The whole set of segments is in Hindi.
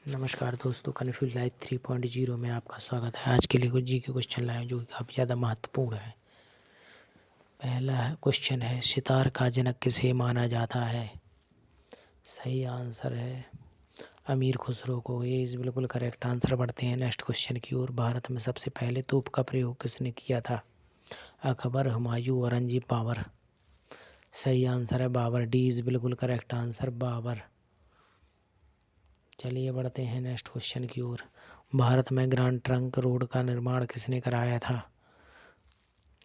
नमस्कार दोस्तों, कन्फ्यूज लाइफ 3.0 में आपका स्वागत है। आज के लिए कुछ जी के क्वेश्चन लाए जो कि काफ़ी ज़्यादा महत्वपूर्ण है। पहला क्वेश्चन है, सितार का जनक किसे माना जाता है? सही आंसर है अमीर खुसरो को। ये इस बिल्कुल करेक्ट आंसर। बढ़ते हैं नेक्स्ट क्वेश्चन की ओर। भारत में सबसे पहले तोप का प्रयोग किसने किया था? अकबर, हुमायूं, औरंगजेब, बाबर। सही आंसर है बाबर। डी इज बिल्कुल करेक्ट आंसर, बाबर। चलिए बढ़ते हैं नेक्स्ट क्वेश्चन की ओर। भारत में ग्रांड ट्रंक रोड का निर्माण किसने कराया था?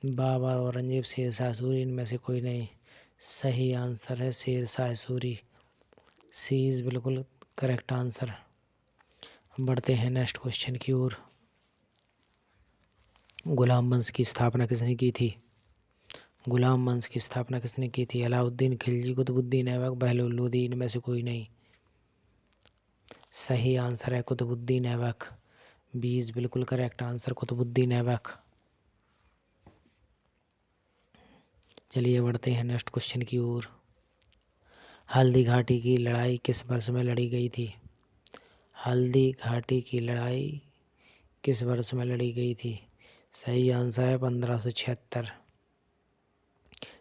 बाबर, औरंगजेब, शेरशाह सूरी। इनमें से कोई नहीं। सही आंसर है शेरशाह सूरी। सी इज बिल्कुल करेक्ट आंसर। बढ़ते हैं नेक्स्ट क्वेश्चन की ओर। गुलाम वंश की स्थापना किसने की थी? गुलाम वंश की स्थापना किसने की थी? अलाउद्दीन खिलजी, कुतुबुद्दीन ऐबक, बहलोल। इनमें से कोई नहीं। सही आंसर है कुतुबुद्दीन ऐबक। बी इज बिल्कुल करेक्ट आंसर, कुतुबुद्दीन ऐबक। चलिए बढ़ते हैं नेक्स्ट क्वेश्चन की ओर। हल्दी घाटी की लड़ाई किस वर्ष में लड़ी गई थी? हल्दी घाटी की लड़ाई किस वर्ष में लड़ी गई थी? सही आंसर है 1576।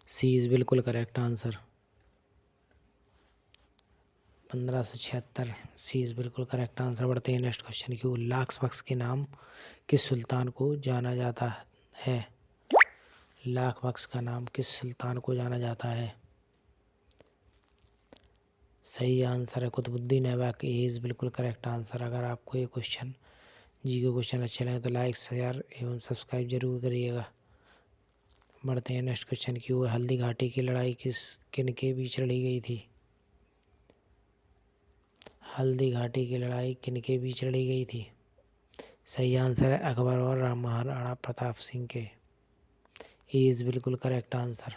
सी इज बिल्कुल करेक्ट आंसर, 1576। सी इज बिल्कुल करेक्ट आंसर। बढ़ते हैं नेक्स्ट क्वेश्चन की ओर। लाख बख्श के नाम किस सुल्तान को जाना जाता है? लाख बख्श का नाम किस सुल्तान को जाना जाता है? सही आंसर है कुतुबुद्दीन ऐबक। ए इज बिल्कुल करेक्ट आंसर। अगर आपको ये क्वेश्चन जी के क्वेश्चन अच्छे लगे तो लाइक, शेयर एवं सब्सक्राइब जरूर करिएगा। बढ़ते हैं नेक्स्ट क्वेश्चन की ओर। हल्दी घाटी की लड़ाई किन के बीच लड़ी गई थी? हल्दी घाटी की लड़ाई किन के बीच लड़ी गई थी? सही आंसर है अकबर और महाराणा प्रताप सिंह के। ए इज बिल्कुल करेक्ट आंसर।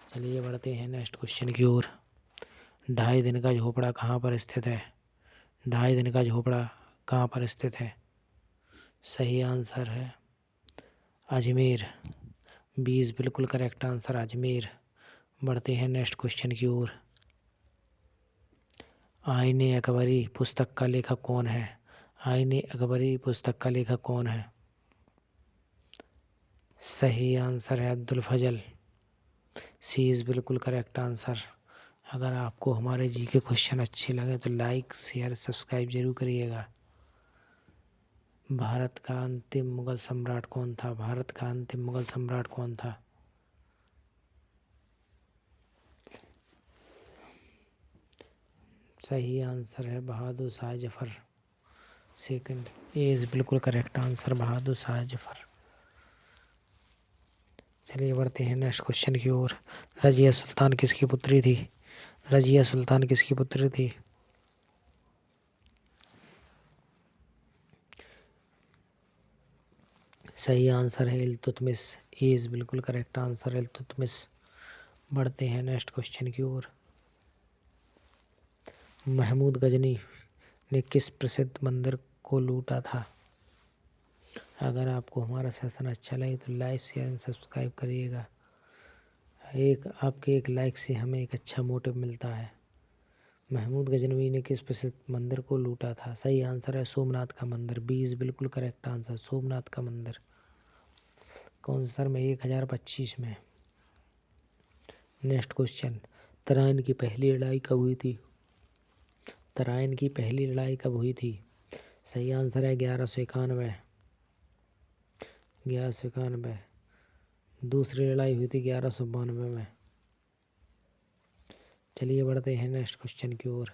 चलिए बढ़ते हैं नेक्स्ट क्वेश्चन की ओर। 2.5 दिन का झोपड़ा कहाँ पर स्थित है? 2.5 दिन का झोपड़ा कहाँ पर स्थित है? सही आंसर है अजमेर। बी इज बिल्कुल करेक्ट आंसर, अजमेर। बढ़ते हैं नेक्स्ट क्वेश्चन की ओर। आईने अकबरी पुस्तक का लेखक कौन है? आईने अकबरी पुस्तक का लेखक कौन है? सही आंसर है अब्दुल फजल। सी इज बिल्कुल करेक्ट आंसर। अगर आपको हमारे जी के क्वेश्चन अच्छे लगे तो लाइक, शेयर, सब्सक्राइब जरूर करिएगा। भारत का अंतिम मुगल सम्राट कौन था? भारत का अंतिम मुगल सम्राट कौन था? सही आंसर है Bahadur Shah Zafar second. A is बिल्कुल करेक्ट आंसर, बहादुर शाह जफर। चलिए बढ़ते हैं नेक्स्ट क्वेश्चन की ओर। रजिया सुल्तान किसकी पुत्री थी? रजिया सुल्तान किसकी पुत्री थी? सही आंसर है इल्तुतमिश। ए इज बिल्कुल करेक्ट आंसर, इल्तुतमिश। बढ़ते हैं नेक्स्ट क्वेश्चन की ओर। महमूद गजनी ने किस प्रसिद्ध मंदिर को लूटा था? अगर आपको हमारा सेशन अच्छा लगे तो लाइक, शेयर एंड सब्सक्राइब करिएगा। आपके एक लाइक से हमें एक अच्छा मोटिव मिलता है। महमूद गजनवी ने किस प्रसिद्ध मंदिर को लूटा था? सही आंसर है सोमनाथ का मंदिर। बी इज बिल्कुल करेक्ट आंसर, सोमनाथ का मंदिर। कौन से साल में? 1025 में। Next question. तराइन की पहली लड़ाई कब हुई थी? तराइन की पहली लड़ाई कब हुई थी? सही आंसर है 1191। 1191। दूसरी लड़ाई हुई थी 1192 में। चलिए बढ़ते हैं नेक्स्ट क्वेश्चन की ओर।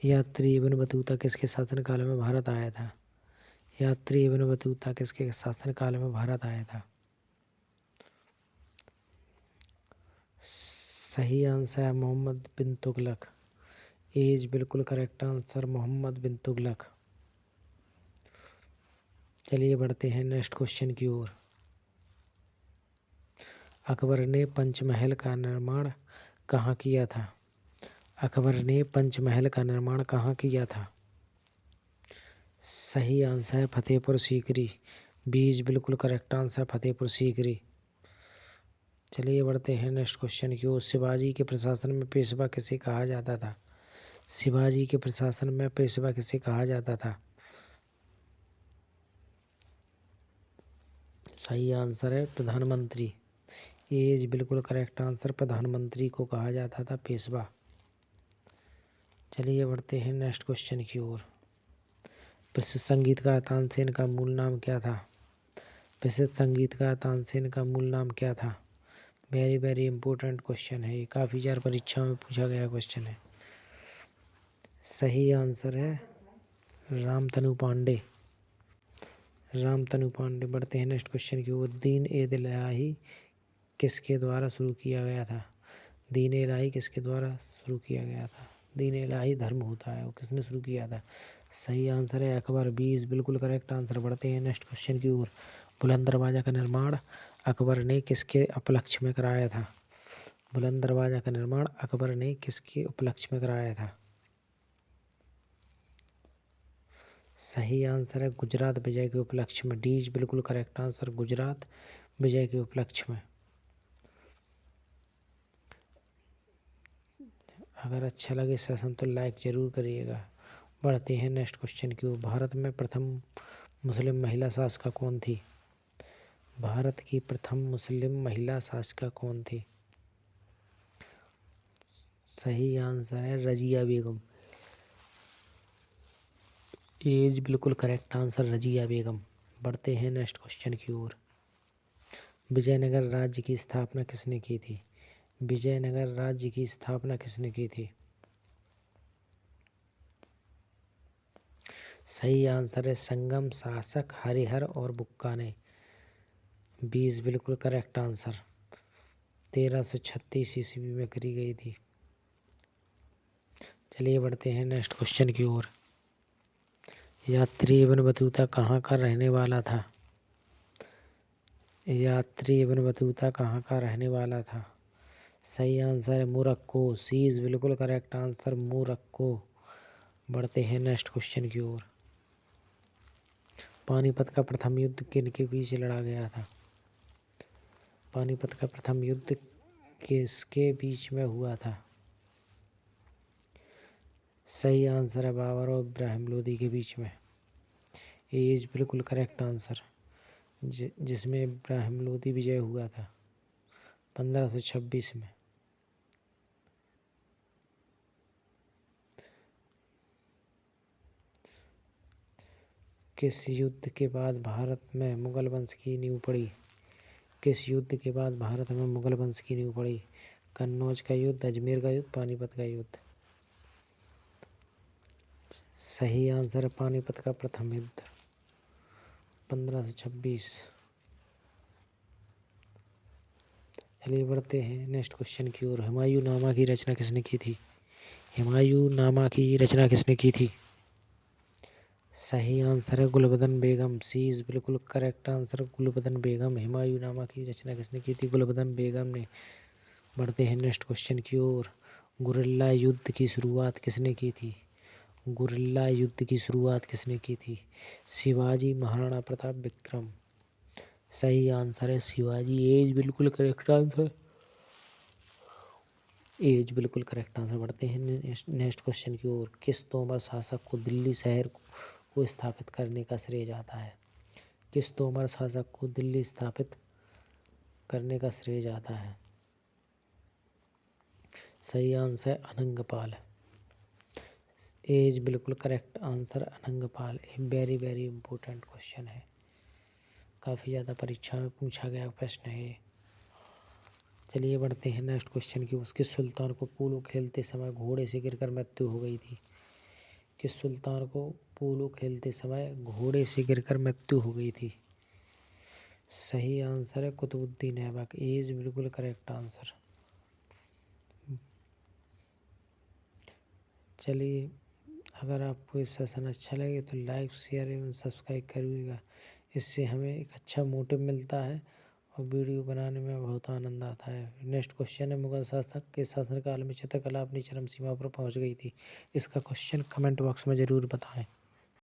यात्री इब्न बतूता किसके शासनकाल में भारत आया था? यात्री इब्न बतूता किसके शासनकाल में भारत आया था? सही आंसर है मोहम्मद बिन तुगलक। ए इज बिल्कुल करेक्ट आंसर, मोहम्मद बिन तुगलक। चलिए बढ़ते हैं नेक्स्ट क्वेश्चन की ओर। अकबर ने पंचमहल का निर्माण कहाँ किया था? अकबर ने पंचमहल का निर्माण कहाँ किया था? सही आंसर है फतेहपुर सीकरी। बी इज बिल्कुल करेक्ट आंसर, फतेहपुर सीकरी। चलिए बढ़ते हैं नेक्स्ट क्वेश्चन की ओर। शिवाजी के प्रशासन में पेशवा किसे कहा जाता था? शिवाजी के प्रशासन में पेशवा किसे कहा जाता था? सही आंसर है प्रधानमंत्री। ये इज बिल्कुल करेक्ट आंसर, प्रधानमंत्री को कहा जाता था पेशवा। चलिए बढ़ते हैं नेक्स्ट क्वेश्चन की ओर। प्रसिद्ध संगीतकार तानसेन का मूल नाम क्या था? प्रसिद्ध संगीतकार तानसेन का मूल नाम क्या था? वेरी वेरी इंपॉर्टेंट क्वेश्चन है, ये काफ़ी बार परीक्षाओं में पूछा गया क्वेश्चन है। सही आंसर है रामतनु पांडे। रामतनु पांडे। बढ़ते हैं नेक्स्ट क्वेश्चन की ओर। दीन ए इलाही किसके द्वारा शुरू किया गया था? दीन ए इलाही किसके द्वारा शुरू किया गया था? दीन ए इलाही धर्म होता है, वो किसने शुरू किया था? सही आंसर है अकबर। 20 बिल्कुल करेक्ट आंसर। बढ़ते हैं नेक्स्ट क्वेश्चन की ओर। बुलंद दरवाजा का निर्माण अकबर ने किसके उपलक्ष्य में कराया था? बुलंद दरवाजा का निर्माण अकबर ने किसके उपलक्ष्य में कराया था? सही आंसर है गुजरात विजय के उपलक्ष्य में। डी बिल्कुल करेक्ट आंसर, गुजरात विजय के उपलक्ष्य में। अगर अच्छा लगे सेशन तो लाइक जरूर करिएगा। बढ़ते हैं नेक्स्ट क्वेश्चन की ओर। भारत में प्रथम मुस्लिम महिला शासिका कौन थी? भारत की प्रथम मुस्लिम महिला शासिका कौन थी? सही आंसर है रजिया बेगम। एज बिल्कुल करेक्ट आंसर, रजिया बेगम। बढ़ते हैं नेक्स्ट क्वेश्चन की ओर। विजयनगर राज्य की स्थापना किसने की थी? विजयनगर राज्य की स्थापना किसने की थी? सही आंसर है संगम शासक हरिहर और बुक्का ने। 20 बिल्कुल करेक्ट आंसर। 1336 ईस्वी में करी गई थी। चलिए बढ़ते हैं नेक्स्ट क्वेश्चन की ओर। यात्री इब्न बतूता कहाँ का रहने वाला था? यात्री इब्न बतूता कहाँ का रहने वाला था? सही आंसर है मोरक्को। सी इज बिल्कुल करेक्ट आंसर, मोरक्को। बढ़ते हैं नेक्स्ट क्वेश्चन की ओर। पानीपत का प्रथम युद्ध किन के बीच लड़ा गया था? पानीपत का प्रथम युद्ध किसके बीच में हुआ था? सही आंसर है बाबर और इब्राहिम लोदी के बीच में। ये इज बिल्कुल करेक्ट आंसर, जिसमें इब्राहिम लोदी विजय हुआ था 1526 में। किस युद्ध के बाद भारत में मुगल वंश की नींव पड़ी? किस युद्ध के बाद भारत में मुगल वंश की नींव पड़ी? कन्नौज का युद्ध, अजमेर का युद्ध, पानीपत का युद्ध। सही आंसर है पानीपत का प्रथम युद्ध 1526। चलिए बढ़ते हैं नेक्स्ट क्वेश्चन की ओर। हुमायूं नामा की रचना किसने की थी? हुमायूं नामा की रचना किसने की थी? सही आंसर है गुलबदन बेगम। सी इज बिल्कुल करेक्ट आंसर, गुलबदन बेगम। हुमायूं नामा की रचना किसने की थी? गुलबदन बेगम ने। बढ़ते हैं नेक्स्ट क्वेश्चन की ओर। गुरिल्ला युद्ध की शुरुआत किसने की थी? गुरिल्ला युद्ध की शुरुआत किसने की थी? शिवाजी, महाराणा प्रताप, विक्रम। सही आंसर है शिवाजी। एज बिल्कुल करेक्ट आंसर, एज बिल्कुल करेक्ट आंसर। बढ़ते हैं नेक्स्ट क्वेश्चन की ओर। किस तोमर शासक को दिल्ली शहर को स्थापित करने का श्रेय जाता है? किस तोमर शासक को दिल्ली स्थापित करने का श्रेय जाता है? सही आंसर है अनंगपाल। एज बिल्कुल correct answer, Anangpal. Very very important question है, काफ़ी ज़्यादा परीक्षा में पूछा गया प्रश्न है। चलिए बढ़ते हैं नेक्स्ट क्वेश्चन की। उसके सुल्तान को पोलो खेलते समय घोड़े से गिरकर मृत्यु हो गई थी? किस सुल्तान को पोलो खेलते समय घोड़े से गिरकर मृत्यु हो गई थी? सही आंसर है कुतुबुद्दीन ऐबक। एज बिल्कुल करेक्ट आंसर। चलिए, अगर आपको ये सेशन अच्छा लगे तो लाइक, शेयर एवं सब्सक्राइब करिएगा। इससे हमें एक अच्छा मोटिव मिलता है और वीडियो बनाने में बहुत आनंद आता है। नेक्स्ट क्वेश्चन है, मुगल शासक के शासनकाल में चित्रकला अपनी चरम सीमा पर पहुंच गई थी। इसका क्वेश्चन कमेंट बॉक्स में ज़रूर बताएं।